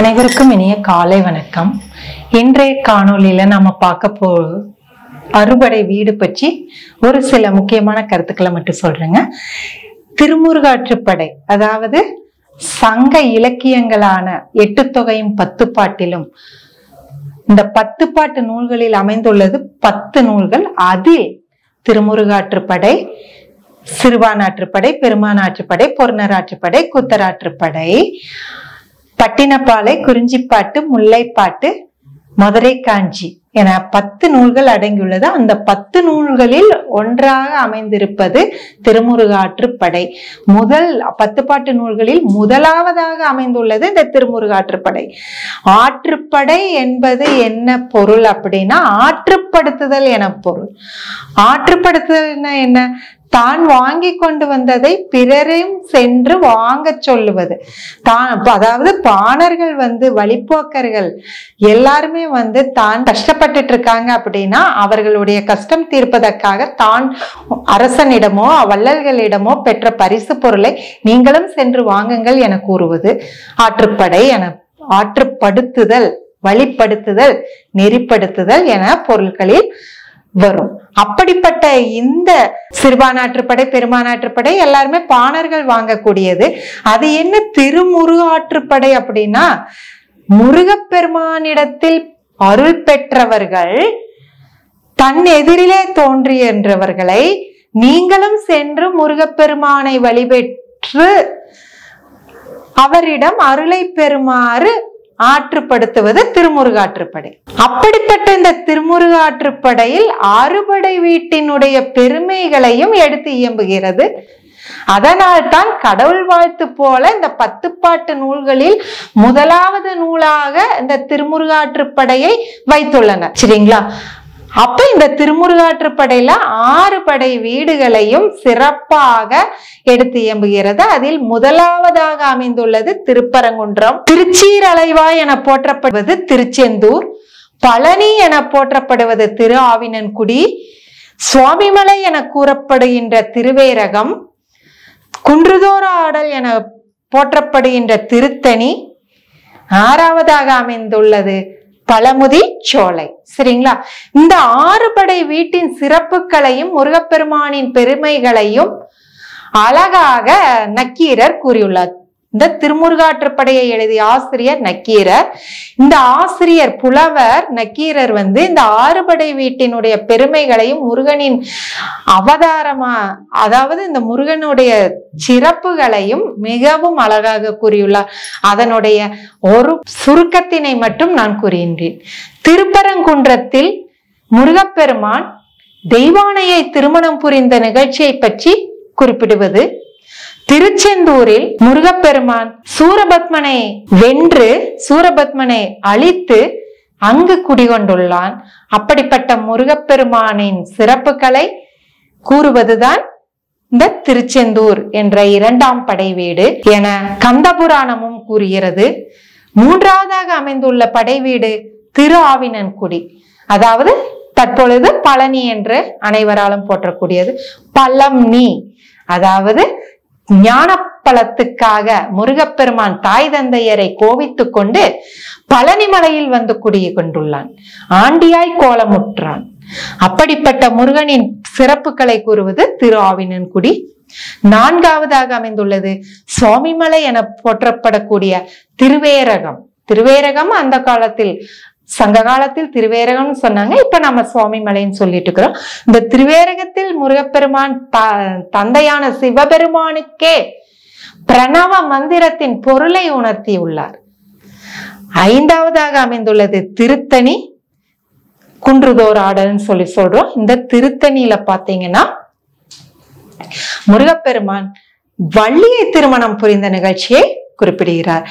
அனைவருக்கும் இனிய காலை வணக்கம். இன்றைய காணொளியில நம்ம பார்க்க அறுபடை வீடு பற்றி ஒரு சில முக்கியமான கருத்துக்களை மட்டும் சொல்றேங்க. திருமுருகாற்றுப்படை, அதாவது சங்க இலக்கியங்களான 8 தொகையும் 10 பாட்டிலும் இந்த 10 பாட்டு நூல்களில் அமைந்துள்ளது 10 நூல்கள். அதில் திருமுருகாற்றுப்படை, சிறுபானாற்றுப்படை, பெருமானாற்றுப்படை, பொருணராற்றுப்படை, கூத்தராற்றுப்படை, பட்டினப்பாலை, குறிஞ்சிப்பாட்டு, முல்லைப்பாட்டு, மதுரை காஞ்சி என 10 நூல்கள் அடங்கியுள்ளது. அந்த 10 நூல்களில் ஒன்றாக அமைந்திருப்பது திருமுருகாற்றுப்படை. முதல் 10 பாட்டு நூல்களில் முதலாவதாக அமைந்துள்ளது இந்த திருமுருகாற்றுப்படை. ஆற்றுப்படை என்பது என்ன பொருள் அப்படின்னா, ஆற்றுப்படுத்துதல் என பொருள். ஆற்றுப்படுத்துதல்னா என்ன? தான் வாங்கி கொண்டு வந்ததை பிறரையும் சென்று வாங்க சொல்லுவது. அதாவது பாணர்கள் வழிப்போக்கர்கள் எல்லாருமே தான் கஷ்டப்பட்டுட்டு இருக்காங்க அப்படின்னா அவர்களுடைய கஷ்டம் தீர்ப்பதற்காக தான் அரசனிடமோ வள்ளல்களிடமோ பெற்ற பரிசு பொருளை நீங்களும் சென்று வாங்குங்கள் என கூறுவது ஆற்றுப்படை என. ஆற்றுப்படுத்துதல், வழிப்படுத்துதல், நெறிப்படுத்துதல் என பொருட்களில் வரும். அப்படிப்பட்ட இந்த சிறுபானாற்றுப்படை, பெருமானாற்றுப்படை எல்லாருமே பாணர்கள் வாங்கக்கூடியது. அது என்ன திருமுருகாற்றுப்படை அப்படின்னா, முருகப்பெருமானிடத்தில் அருள் பெற்றவர்கள் தன் எதிரிலே தோன்றியவர்களை நீங்களும் சென்று முருகப்பெருமானை வழிபெற்று அவரிடம் அருளை பெறுமாறு ஆற்றுப்படுத்துவது திருமுருகாற்றுப்படை. அப்படிப்பட்ட இந்த திருமுருகாற்றுப்படையில் அறுபடை வீட்டினுடைய பெருமைகளையும் எடுத்து இயம்புகிறது. அதனால் தான் கடவுள் வாழ்த்து போல இந்த 10 பாட்டு நூல்களில் முதலாவது நூலாக இந்த திருமுருகாற்றுப்படையை வைத்துள்ளனர். சரிங்களா? அப்ப இந்த திருமுருகாற்றுப்படையில 6 படை வீடுகளையும் சிறப்பாக எடுத்து இயம்புகிறது. அதில் முதலாவதாக அமைந்துள்ளது திருப்பரங்குன்றம், திருச்சீரலைவாய் என போற்றப்படுவது திருச்செந்தூர், பழனி என போற்றப்படுவது திரு ஆவினன்குடி, சுவாமிமலை என கூறப்படுகின்ற திருவேரகம், குன்றுதோற ஆடல் என போற்றப்படுகின்ற திருத்தணி, 6வதாக அமைந்துள்ளது பழமுதி சோலை. சரிங்களா? இந்த 6 படை வீட்டின் சிறப்புகளையும் முருகப்பெருமானின் பெருமைகளையும் அழகாக நக்கீரர் கூறியுள்ளார். இந்த திருமுருகாற்றுப்படையை எழுதிய ஆசிரியர் நக்கீரர். இந்த ஆசிரியர் புலவர் நக்கீரர் இந்த 6 படை வீட்டினுடைய பெருமைகளையும் முருகனின் அவதாரமா, அதாவது இந்த முருகனுடைய சிறப்புகளையும் மிகவும் அழகாக கூறியுள்ளார். அதனுடைய ஒரு சுருக்கத்தினை மட்டும் நான் கூறுகின்றேன். திருப்பரங்குன்றத்தில் முருகப்பெருமான் தெய்வானையை திருமணம் புரிந்த நிகழ்ச்சியை பற்றி குறிப்பிடுவது, திருச்செந்தூரில் முருகப்பெருமான் சூரபத்மனை வென்று சூரபத்மனை அழித்து அங்கு குடிகொண்டுள்ளான். அப்படிப்பட்ட முருகப்பெருமானின் சிறப்புகளை கூறுவதுதான் இந்த திருச்செந்தூர் என்ற 2ஆம் படை வீடு என கந்தபுராணமும் கூறுகிறது. 3வதாக அமைந்துள்ள படை வீடு திரு ஆவினன்குடி, அதாவது தற்பொழுது பழனி என்று அனைவராலும் போற்றக்கூடியது. பழம்னி, அதாவது ஞானப்பழத்துக்காக முருகப்பெருமான் தாய் தந்தையரை கோவித்துக் கொண்டு பழனி மலையில் குடிய கொண்டுள்ளான், ஆண்டியாய் கோலமுற்றான். அப்படிப்பட்ட முருகனின் சிறப்புகளை கூறுவது திரு ஆவினன்குடி. 4வதாக அமைந்துள்ளது சுவாமிமலை என போற்றப்படக்கூடிய திருவேரகம். திருவேரகம் அந்த காலத்தில், சங்க காலத்தில் திருவேரகம்னு சொன்னாங்க, இப்ப நம்ம சுவாமிமலைன்னு சொல்லிட்டு இருக்கிறோம். இந்த திருவேரகத்தில் முருகப்பெருமான் தந்தையான சிவபெருமானுக்கே பிரணவ மந்திரத்தின் பொருளை உணர்த்தியுள்ளார். 5வதாக அமைந்துள்ளது திருத்தணி, குன்றுதோர் ஆடல்னு சொல்றோம். இந்த திருத்தணியில பாத்தீங்கன்னா முருகப்பெருமான் வள்ளியை திருமணம் புரிந்த நிகழ்ச்சியை குறிப்பிடுகிறார்.